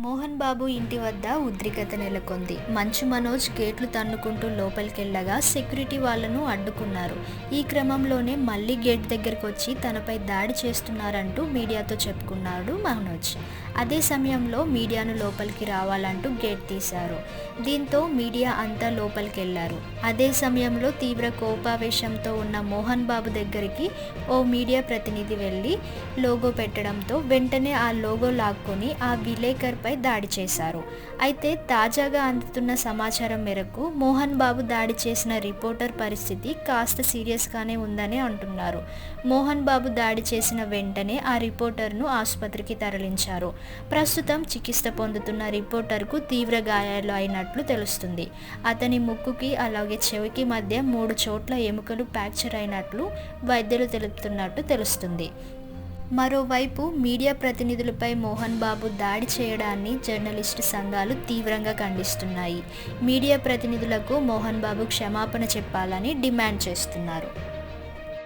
మోహన్ బాబు ఇంటి వద్ద ఉద్రిక్తత నెలకొంది. మంచు మనోజ్ గేట్లు తన్నుకుంటూ లోపలికెళ్లగా సెక్యూరిటీ వాళ్లను అడ్డుకున్నారు. ఈ క్రమంలోనే మళ్లీ గేట్ దగ్గరకొచ్చి తనపై దాడి చేస్తున్నారంటూ మీడియాతో చెప్పుకున్నాడు మనోజ్. అదే సమయంలో మీడియాను లోపలికి రావాలంటూ గేట్ తీశారు. దీంతో మీడియా అంతా లోపలికెళ్లారు. అదే సమయంలో తీవ్ర కోపావేశంతో ఉన్న మోహన్ బాబు దగ్గరికి ఓ మీడియా ప్రతినిధి వెళ్లి లోగో పెట్టడంతో వెంటనే ఆ లోగో లాక్కొని ఆ విలేకర్పై దాడి చేశారు. అయితే తాజాగా అందుతున్న సమాచారం మేరకు మోహన్ బాబు దాడి చేసిన రిపోర్టర్ పరిస్థితి కాస్త సీరియస్గానే ఉందని అంటున్నారు. మోహన్ బాబు దాడి చేసిన వెంటనే ఆ రిపోర్టర్ను ఆసుపత్రికి తరలించారు. ప్రస్తుతం చికిత్స పొందుతున్న రిపోర్టర్కు తీవ్ర గాయాలు అయినట్లు తెలుస్తుంది. అతని ముక్కుకి అలాగే చెవికి మధ్య 3 చోట్ల ఎముకలు ఫ్రాక్చర్ అయినట్లు వైద్యులు తెలుపుతున్నట్టు తెలుస్తుంది. మరోవైపు మీడియా ప్రతినిధులపై మోహన్ బాబు దాడి చేయడాన్ని జర్నలిస్టు సంఘాలు తీవ్రంగా ఖండిస్తున్నాయి. మీడియా ప్రతినిధులకు మోహన్ బాబు క్షమాపణ చెప్పాలని డిమాండ్ చేస్తున్నారు.